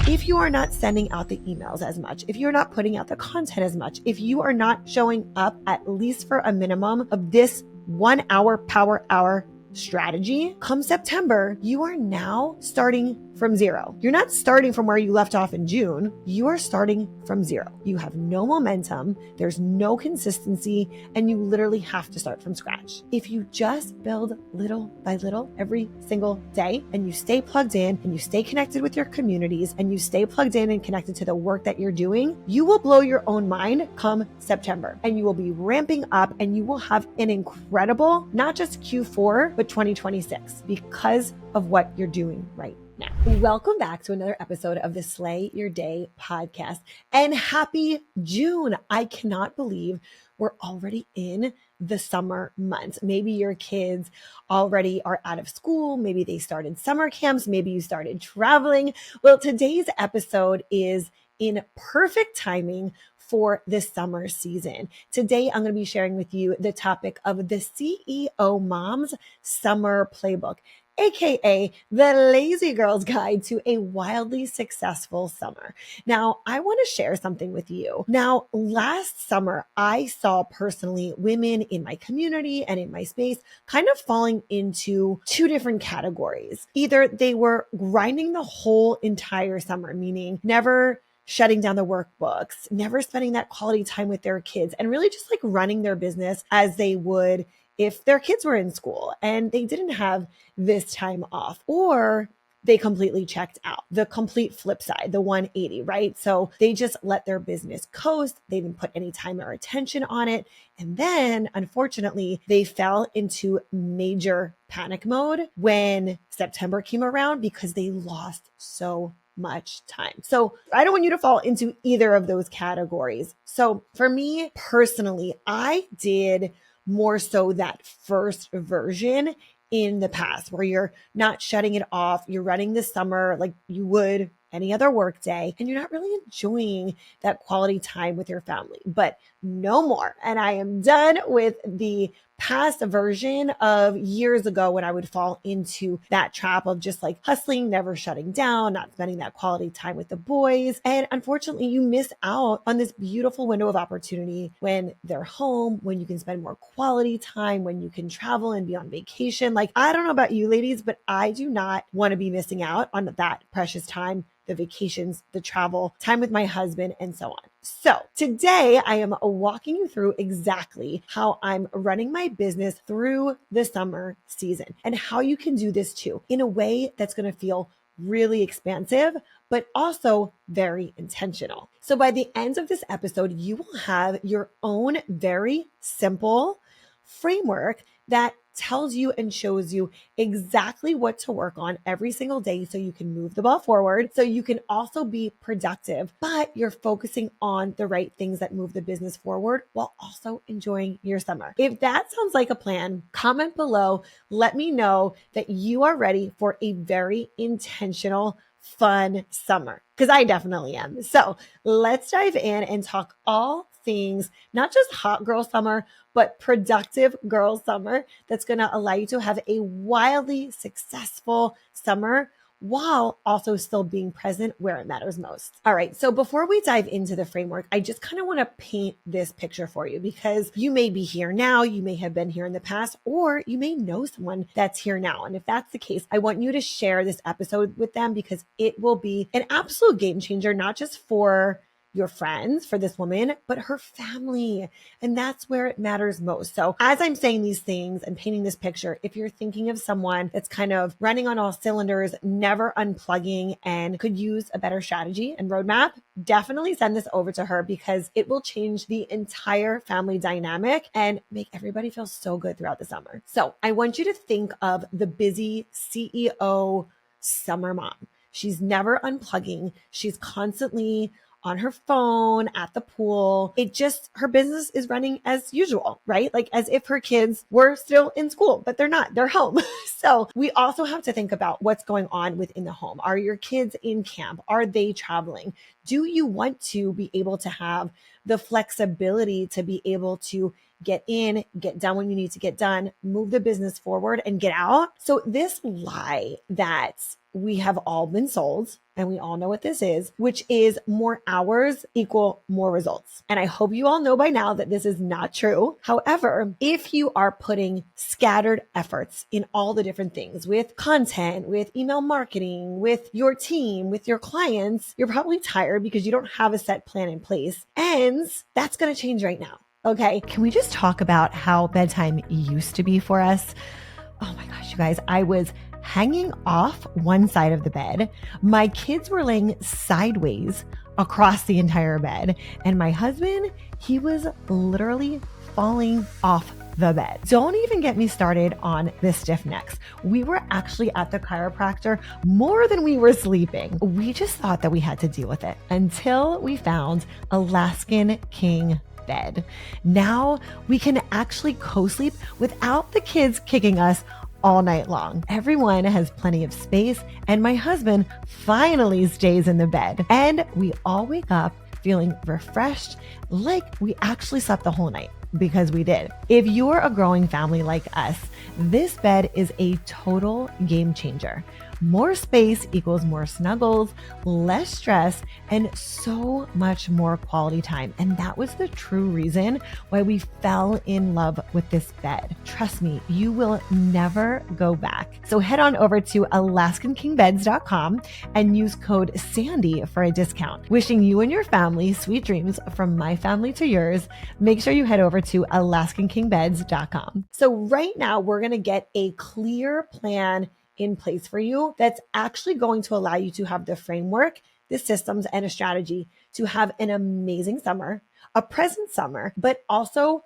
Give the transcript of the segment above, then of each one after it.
If you are not sending out the emails as much, if you're not putting out the content as much, if you are not showing up at least for a minimum of this 1 hour power hour strategy, come September, you are now starting from zero. You're not starting from where you left off in June. You are starting from zero. You have no momentum. There's no consistency, and you literally have to start from scratch. If you just build little by little every single day, and you stay plugged in, and you stay connected with your communities, and you stay plugged in and connected to the work that you're doing, you will blow your own mind come September, and you will be ramping up, and you will have an incredible, not just Q4, but 2026 because of what you're doing right now. Welcome back to another episode of the Slay Your Day podcast, and happy June. I cannot believe we're already in the summer months. Maybe your kids already are out of school. Maybe they started summer camps. Maybe you started traveling. Well, today's episode is in perfect timing for this summer season. Today, I'm going to be sharing with you the topic of the CEO Mom's Summer Playbook, AKA the Lazy Girl's Guide to a Wildly Successful Summer. Now, I want to share something with you. Now, last summer, I saw personally women in my community and in my space kind of falling into two different categories. Either they were grinding the whole entire summer, meaning never shutting down the workbooks, never spending that quality time with their kids, and really just like running their business as they would if their kids were in school and they didn't have this time off, or they completely checked out. The complete flip side, the 180, right? So they just let their business coast. They didn't put any time or attention on it. And then, unfortunately, they fell into major panic mode when September came around because they lost so much time. So I don't want you to fall into either of those categories. So for me personally, I did more so that first version in the past where you're not shutting it off. You're running the summer like you would any other work day, and you're not really enjoying that quality time with your family, but no more. And I am done with the past version of years ago when I would fall into that trap of just like hustling, never shutting down, not spending that quality time with the boys. And unfortunately, you miss out on this beautiful window of opportunity when they're home, when you can spend more quality time, when you can travel and be on vacation. Like, I don't know about you ladies, but I do not want to be missing out on that precious time, the vacations, the travel, time with my husband, and so on. So today I am walking you through exactly how I'm running my business through the summer season and how you can do this too in a way that's going to feel really expansive, but also very intentional. So by the end of this episode, you will have your own very simple framework that tells you and shows you exactly what to work on every single day so you can move the ball forward, so you can also be productive, but you're focusing on the right things that move the business forward while also enjoying your summer. If that sounds like a plan, comment below. Let me know that you are ready for a very intentional, fun summer, because I definitely am. So let's dive in and talk all things, not just hot girl summer, but productive girl summer that's going to allow you to have a wildly successful summer while also still being present where it matters most. All right. So before we dive into the framework, I just kind of want to paint this picture for you because you may be here now, you may have been here in the past, or you may know someone that's here now. And if that's the case, I want you to share this episode with them because it will be an absolute game changer, not just for your friends, for this woman, but her family. And that's where it matters most. So as I'm saying these things and painting this picture, if you're thinking of someone that's kind of running on all cylinders, never unplugging, and could use a better strategy and roadmap, definitely send this over to her because it will change the entire family dynamic and make everybody feel so good throughout the summer. So I want you to think of the busy CEO summer mom. She's never unplugging. She's constantly on her phone, at the pool. Her business is running as usual, right? Like as if her kids were still in school, but they're not, they're home. So we also have to think about what's going on within the home. Are your kids in camp? Are they traveling? Do you want to be able to have the flexibility to be able to get in, get done when you need to get done, move the business forward and get out. So this lie that we have all been sold, and we all know what this is, which is more hours equal more results. And I hope you all know by now that this is not true. However, if you are putting scattered efforts in all the different things with content, with email marketing, with your team, with your clients, you're probably tired because you don't have a set plan in place. And that's going to change right now. Okay. Can we just talk about how bedtime used to be for us? Oh my gosh, you guys, I was hanging off one side of the bed. My kids were laying sideways across the entire bed. And my husband, he was literally falling off the bed. Don't even get me started on the stiff necks. We were actually at the chiropractor more than we were sleeping. We just thought that we had to deal with it until we found Alaskan King bed. Now we can actually co-sleep without the kids kicking us all night long. Everyone has plenty of space, and my husband finally stays in the bed. And we all wake up feeling refreshed, like we actually slept the whole night, because we did. If you're a growing family like us, this bed is a total game changer. More space equals more snuggles, less stress, and so much more quality time. And that was the true reason why we fell in love with this bed. Trust me, you will never go back. So head on over to AlaskanKingBeds.com and use code SANDY for a discount. Wishing you and your family sweet dreams from my family to yours. Make sure you head over to AlaskanKingBeds.com. So right now we're going to get a clear plan in place for you that's actually going to allow you to have the framework, the systems, and a strategy to have an amazing summer, a present summer, but also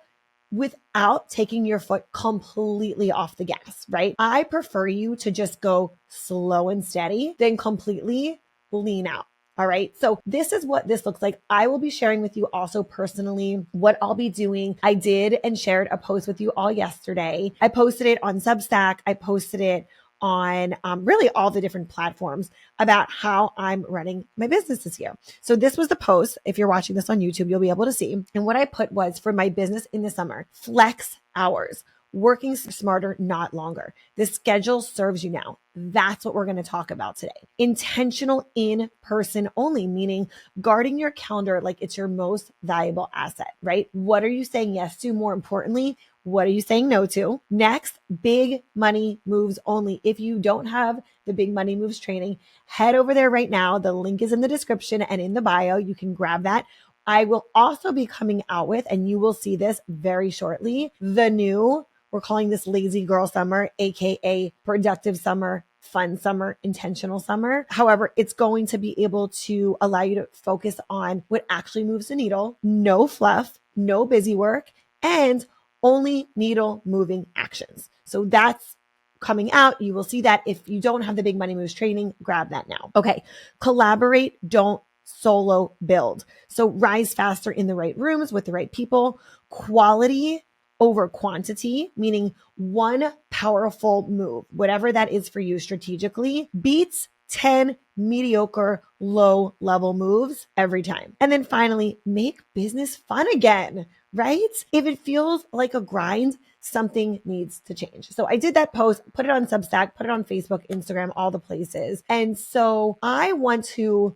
without taking your foot completely off the gas, right? I prefer you to just go slow and steady than completely lean out. All right. So this is what this looks like. I will be sharing with you also personally what I'll be doing. I did and shared a post with you all yesterday. I posted it on Substack. I posted it on really all the different platforms about how I'm running my business this year. So this was the post. If you're watching this on YouTube, you'll be able to see. And what I put was, for my business in the summer, flex hours, working smarter, not longer. The schedule serves you now. That's what we're going to talk about today. Intentional in person only, meaning guarding your calendar like it's your most valuable asset, right? What are you saying yes to? More importantly, what are you saying no to? Next, big money moves only. If you don't have the big money moves training, head over there right now. The link is in the description and in the bio. You can grab that. I will also be coming out with, and you will see this very shortly, the new, we're calling this Lazy Girl Summer, AKA Productive Summer, Fun Summer, Intentional Summer. However, it's going to be able to allow you to focus on what actually moves the needle, no fluff, no busy work, and only needle moving actions. So that's coming out. You will see that. If you don't have the big money moves training, grab that now. Okay. Collaborate, don't solo build. So rise faster in the right rooms with the right people. Quality over quantity, meaning one powerful move, whatever that is for you strategically, beats 10 mediocre low level moves every time. And then finally, make business fun again, right? If it feels like a grind, something needs to change. So I did that post, put it on Substack, put it on Facebook, Instagram, all the places. And so I want to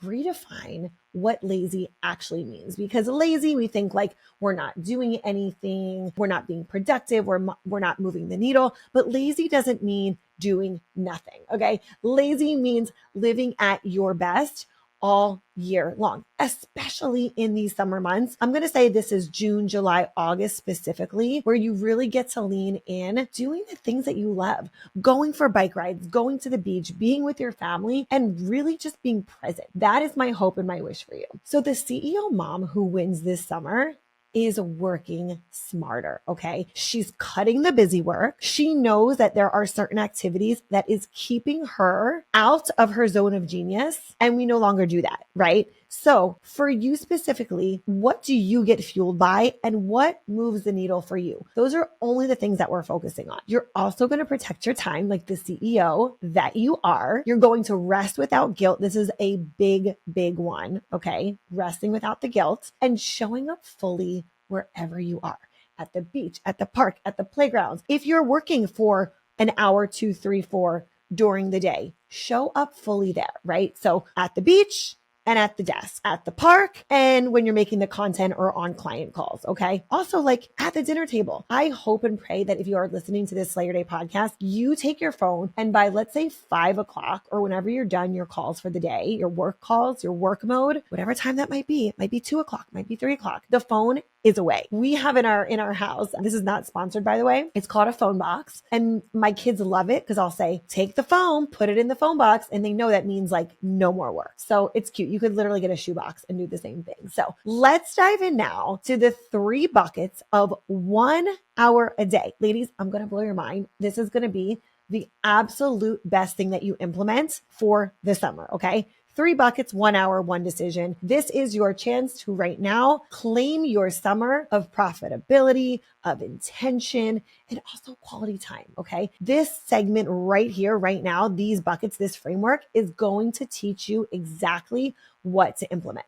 redefine what lazy actually means, because lazy, we think like we're not doing anything, we're not being productive, we're not moving the needle, but lazy doesn't mean doing nothing. Okay. Lazy means living at your best all year long, especially in these summer months. I'm going to say this is June, July, August specifically, where you really get to lean in, doing the things that you love, going for bike rides, going to the beach, being with your family, and really just being present. That is my hope and my wish for you. So the CEO mom who wins this summer is working smarter. Okay. She's cutting the busy work. She knows that there are certain activities that is keeping her out of her zone of genius. And we no longer do that, right? So for you specifically, what do you get fueled by and what moves the needle for you? Those are only the things that we're focusing on. You're also going to protect your time like the CEO that you are. You're going to rest without guilt. This is a big, big one. Okay. Resting without the guilt and showing up fully wherever you are. at the beach, at the park, at the playgrounds. If you're working for an hour, 2, 3, 4 during the day, show up fully there, right? So at the beach, and at the desk, at the park, and when you're making the content or on client calls, okay? Also, like at the dinner table. I hope and pray that if you are listening to this Slayer Day podcast, you take your phone and by, let's say, 5 o'clock or whenever you're done your calls for the day, your work calls, your work mode, whatever time that might be, it might be 2 o'clock, might be 3 o'clock, the phone is away. We have in our house, this is not sponsored, by the way, it's called a phone box. And my kids love it because I'll say, take the phone, put it in the phone box. And they know that means like no more work. So it's cute. You could literally get a shoebox and do the same thing. So let's dive in now to the 3 buckets of 1 hour a day. Ladies, I'm going to blow your mind. This is going to be the absolute best thing that you implement for the summer. Okay. 3 buckets, 1 hour, 1 decision. This is your chance to right now claim your summer of profitability, of intention, and also quality time. Okay. This segment right here, right now, these buckets, this framework is going to teach you exactly what to implement.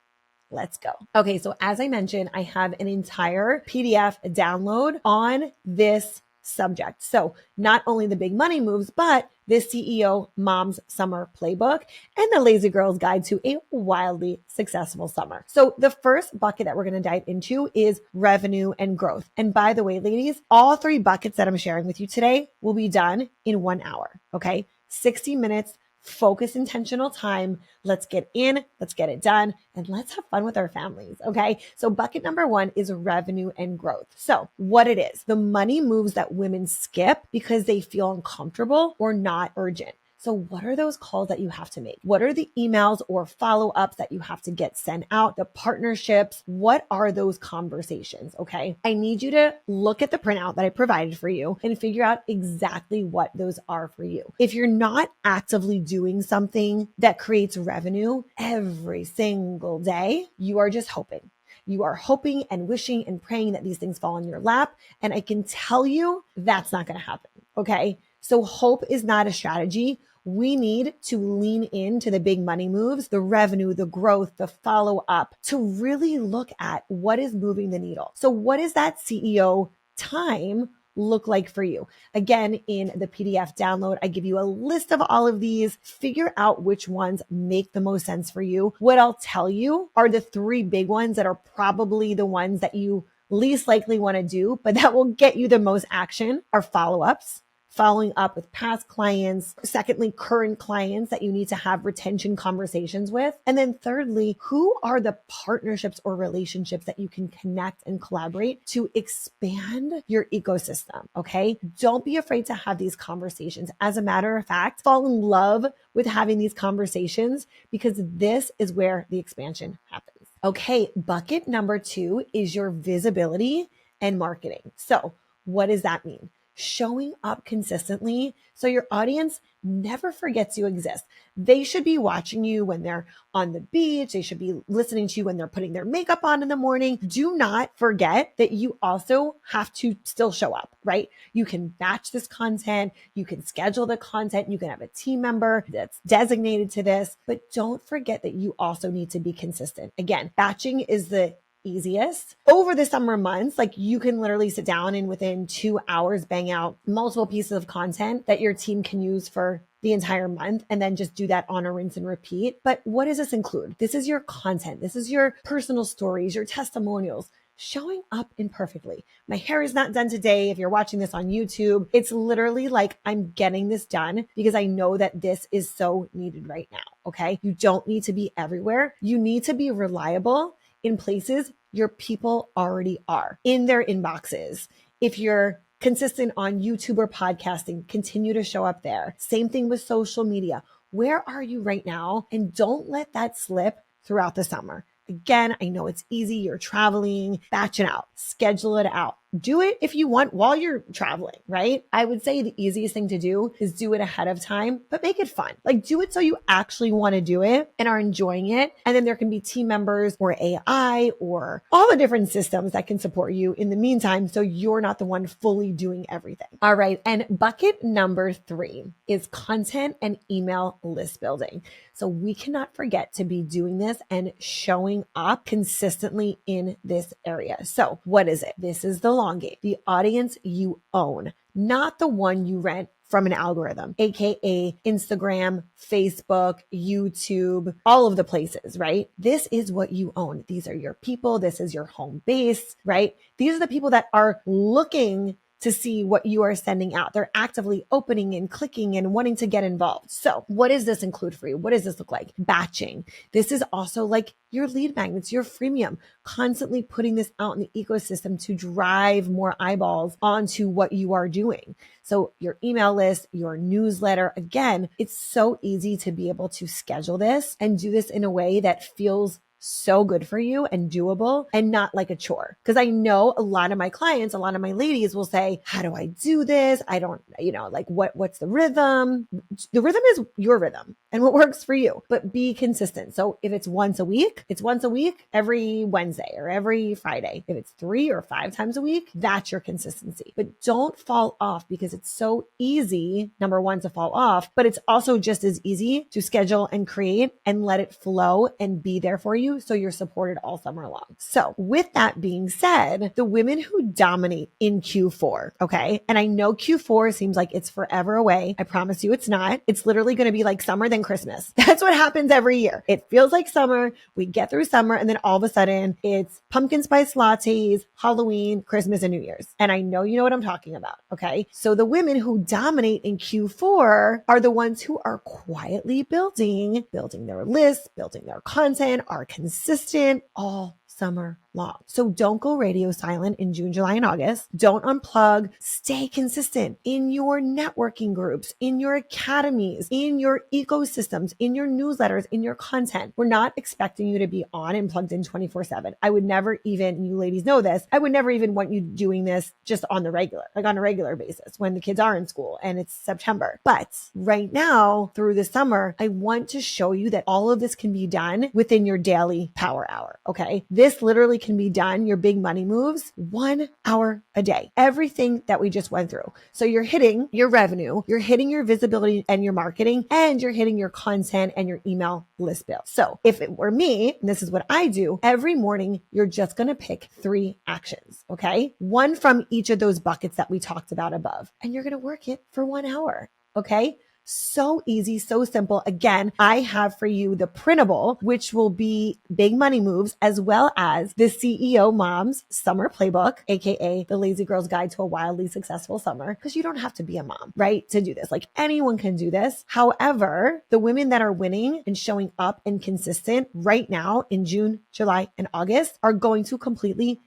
Let's go. Okay. So as I mentioned, I have an entire PDF download on this subject. So not only the big money moves, but the CEO Mom's Summer Playbook and the Lazy Girl's Guide to a Wildly Successful Summer. So the first bucket that we're going to dive into is revenue and growth. And by the way, ladies, all 3 buckets that I'm sharing with you today will be done in 1 hour. Okay. 60 minutes. Focus, intentional time. Let's get in, let's get it done, and let's have fun with our families. Okay. So bucket number 1 is revenue and growth. So what it is, the money moves that women skip because they feel uncomfortable or not urgent. So what are those calls that you have to make? What are the emails or follow-ups that you have to get sent out? The partnerships? What are those conversations? Okay. I need you to look at the printout that I provided for you and figure out exactly what those are for you. If you're not actively doing something that creates revenue every single day, you are just hoping. You are hoping and wishing and praying that these things fall in your lap. And I can tell you that's not going to happen. Okay. So hope is not a strategy. We need to lean into the big money moves, the revenue, the growth, the follow up to really look at what is moving the needle. So what is that CEO time look like for you? Again, in the PDF download, I give you a list of all of these. Figure out which ones make the most sense for you. What I'll tell you are the 3 big ones that are probably the ones that you least likely want to do, but that will get you the most action are follow-ups. Following up with past clients. Secondly, current clients that you need to have retention conversations with. And then thirdly, who are the partnerships or relationships that you can connect and collaborate to expand your ecosystem? Okay. Don't be afraid to have these conversations. As a matter of fact, fall in love with having these conversations because this is where the expansion happens. Okay. Bucket number 2 is your visibility and marketing. So what does that mean? Showing up consistently so your audience never forgets you exist. They should be watching you when they're on the beach. They should be listening to you when they're putting their makeup on in the morning. Do not forget that you also have to still show up, right? You can batch this content. You can schedule the content. You can have a team member that's designated to this, but don't forget that you also need to be consistent. Again, batching is the easiest. Over the summer months, like you can literally sit down and within 2 hours bang out multiple pieces of content that your team can use for the entire month and then just do that on a rinse and repeat. But what does this include? This is your content. This is your personal stories, your testimonials, showing up imperfectly. My hair is not done today. If you're watching this on YouTube, it's literally like I'm getting this done because I know that this is so needed right now. Okay. You don't need to be everywhere. You need to be reliable in places your people already are, in their inboxes. If you're consistent on YouTube or podcasting, continue to show up there. Same thing with social media. Where are you right now? And don't let that slip throughout the summer. Again, I know it's easy. You're traveling, batch it out, schedule it out. Do it if you want while you're traveling, right? I would say the easiest thing to do is do it ahead of time, but make it fun. Like do it so you actually want to do it and are enjoying it. And then there can be team members or AI or all the different systems that can support you in the meantime. So you're not the one fully doing everything. All right. And bucket number 3 is content and email list building. So we cannot forget to be doing this and showing up consistently in this area. So what is it? This is the long game, the audience you own, not the one you rent from an algorithm, aka Instagram, Facebook, YouTube, all of the places, right? This is what you own. These are your people. This is your home base, right? These are the people that are looking to see what you are sending out. They're actively opening and clicking and wanting to get involved. So what does this include for you? What does this look like? Batching. This is also like your lead magnets, your freemium, constantly putting this out in the ecosystem to drive more eyeballs onto what you are doing. So your email list, your newsletter, again, it's so easy to be able to schedule this and do this in a way that feels so good for you and doable and not like a chore. Because I know a lot of my clients, a lot of my ladies will say, how do I do this? I don't, like what's the rhythm? The rhythm is your rhythm and what works for you, but be consistent. So if it's once a week, it's once a week, every Wednesday or every Friday. If it's 3 or 5 times a week, that's your consistency. But don't fall off because it's so easy, number one, to fall off, but it's also just as easy to schedule and create and let it flow and be there for you. So you're supported all summer long. So with that being said, the women who dominate in Q4, okay? And I know Q4 seems like it's forever away. I promise you it's not. It's literally going to be like summer then Christmas. That's what happens every year. It feels like summer. We get through summer and then all of a sudden it's pumpkin spice lattes, Halloween, Christmas, and New Year's. And I know you know what I'm talking about, okay? So the women who dominate in Q4 are the ones who are quietly building their lists, building their content, are consistent all summer long. So don't go radio silent in June, July, and August. Don't unplug. Stay consistent in your networking groups, in your academies, in your ecosystems, in your newsletters, in your content. We're not expecting you to be on and plugged in 24/7. I would never even, you ladies know this, I would never even want you doing this just on the regular, like on a regular basis when the kids are in school and it's September. But right now through the summer, I want to show you that all of this can be done within your daily power hour. Okay. This literally can be done, your big money moves, 1 hour a day. Everything that we just went through. So you're hitting your revenue, you're hitting your visibility and your marketing, and you're hitting your content and your email list build. So if it were me, and this is what I do, every morning, you're just going to pick 3 actions. Okay. 1 from each of those buckets that we talked about above, and you're going to work it for 1 hour. Okay. So easy, so simple. Again, I have for you the printable, which will be big money moves, as well as the CEO Mom's Summer Playbook, aka the Lazy Girl's Guide to a Wildly Successful Summer, because you don't have to be a mom, right, to do this. Like anyone can do this. However, the women that are winning and showing up and consistent right now in June, July, and August are going to completely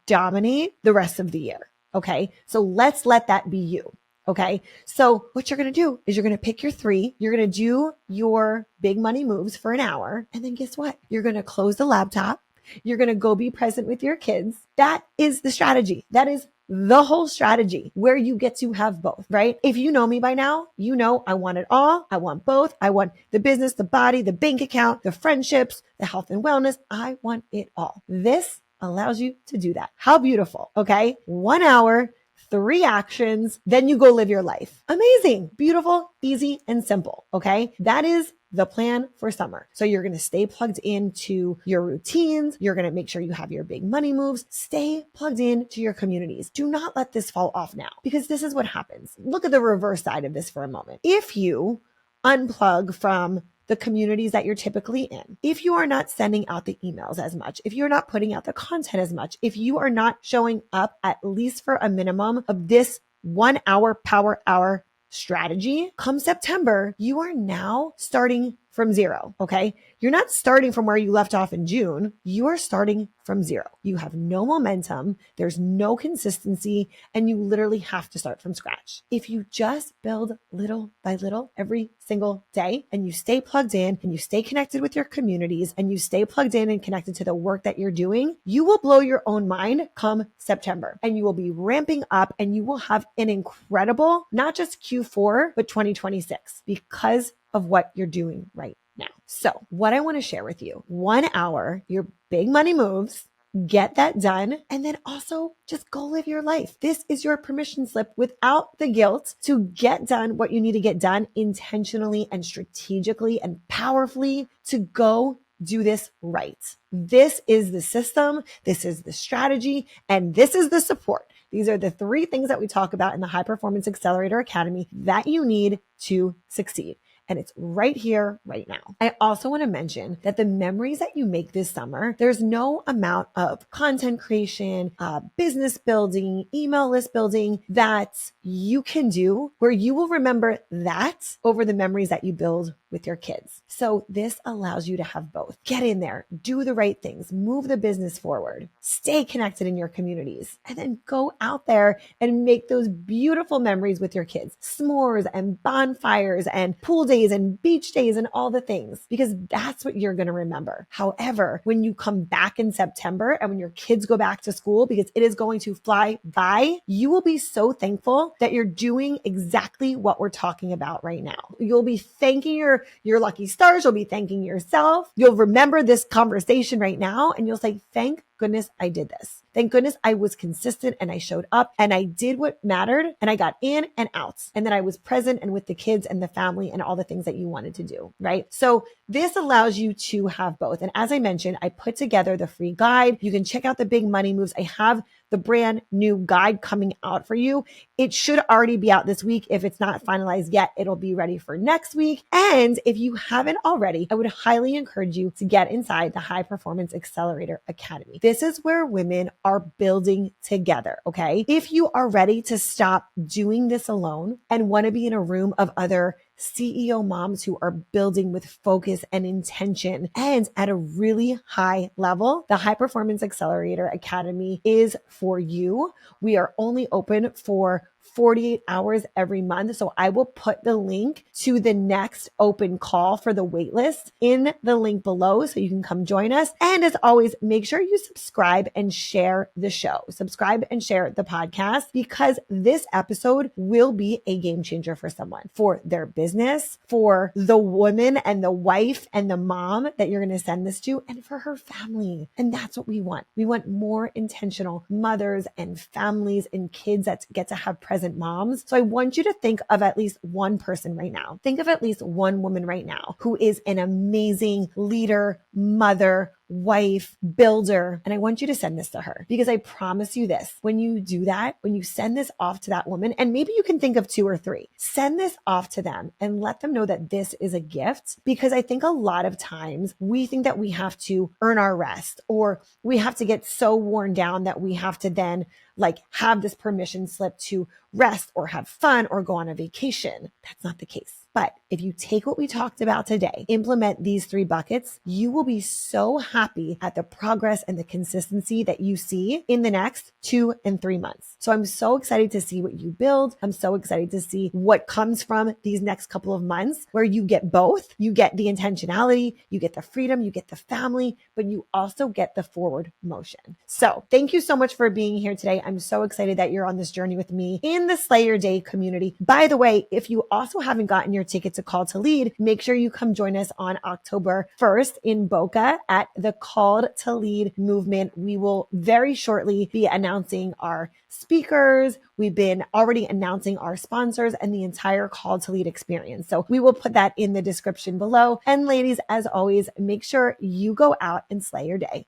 dominate the rest of the year. Okay. So let's let that be you. Okay. So what you're going to do is you're going to pick your 3. You're going to do your big money moves for an hour. And then guess what? You're going to close the laptop. You're going to go be present with your kids. That is the strategy. That is the whole strategy where you get to have both, right? If you know me by now, you know I want it all. I want both. I want the business, the body, the bank account, the friendships, the health and wellness. I want it all. This allows you to do that. How beautiful. Okay. 1 hour. 3 actions, then you go live your life. Amazing, beautiful, easy, and simple. Okay. That is the plan for summer. So you're going to stay plugged into your routines. You're going to make sure you have your big money moves. Stay plugged in to your communities. Do not let this fall off now, because this is what happens. Look at the reverse side of this for a moment. If you unplug from the communities that you're typically in, if you are not sending out the emails as much, if you're not putting out the content as much, if you are not showing up at least for a minimum of this 1 hour power hour strategy, come September, you are now starting from zero. Okay. You're not starting from where you left off in June. You are starting from zero. You have no momentum. There's no consistency, and you literally have to start from scratch. If you just build little by little every single day, and you stay plugged in and you stay connected with your communities and you stay plugged in and connected to the work that you're doing, you will blow your own mind come September, and you will be ramping up, and you will have an incredible, not just Q4, but 2026 because of what you're doing right now. So what I want to share with you, 1 hour, your big money moves, get that done, and then also just go live your life. This is your permission slip without the guilt to get done what you need to get done intentionally and strategically and powerfully to go do this right. This is the system. This is the strategy, and this is the support. These are the 3 things that we talk about in the High Performance Accelerator Academy that you need to succeed. And it's right here, right now. I also want to mention that the memories that you make this summer, there's no amount of content creation, business building, email list building that you can do where you will remember that over the memories that you build with your kids. So this allows you to have both. Get in there, do the right things, move the business forward, stay connected in your communities, and then go out there and make those beautiful memories with your kids. S'mores and bonfires and pool days and beach days and all the things, because that's what you're going to remember. However, when you come back in September and when your kids go back to school, because it is going to fly by, you will be so thankful that you're doing exactly what we're talking about right now. You'll be thanking your lucky stars. You'll be thanking yourself. You'll remember this conversation right now and you'll say, thank goodness I did this. Thank goodness I was consistent and I showed up and I did what mattered and I got in and out. And then I was present and with the kids and the family and all the things that you wanted to do, right? So this allows you to have both. And as I mentioned, I put together the free guide. You can check out the big money moves. I have the brand new guide coming out for you. It should already be out this week. If it's not finalized yet, it'll be ready for next week. And if you haven't already, I would highly encourage you to get inside the High Performance Accelerator Academy. This is where women are building together, okay? If you are ready to stop doing this alone and want to be in a room of other CEO moms who are building with focus and intention and at a really high level, the High Performance Accelerator Academy is for you. We are only open for 48 hours every month. So I will put the link to the next open call for the waitlist in the link below so you can come join us. And as always, make sure you subscribe and share the show. Subscribe and share the podcast because this episode will be a game changer for someone, for their business, for the woman and the wife and the mom that you're going to send this to, and for her family. And that's what we want. We want more intentional mothers and families and kids that get to have present moms. So I want you to think of at least one person right now. Think of at least one woman right now who is an amazing leader, mother, wife, builder. And I want you to send this to her because I promise you this, when you do that, when you send this off to that woman, and maybe you can think of 2 or 3, send this off to them and let them know that this is a gift, because I think a lot of times we think that we have to earn our rest or we have to get so worn down that we have to then have this permission slip to rest or have fun or go on a vacation. That's not the case. But if you take what we talked about today, implement these 3 buckets, you will be so happy at the progress and the consistency that you see in the next 2 and 3 months. So I'm so excited to see what you build. I'm so excited to see what comes from these next couple of months where you get both. You get the intentionality, you get the freedom, you get the family, but you also get the forward motion. So thank you so much for being here today. I'm so excited that you're on this journey with me in the Slay Your Day community. By the way, if you also haven't gotten your ticket to Call to Lead, make sure you come join us on October 1st in Boca at the Called to Lead movement. We will very shortly be announcing our speakers. We've been already announcing our sponsors and the entire Call to Lead experience. So we will put that in the description below. And ladies, as always, make sure you go out and slay your day.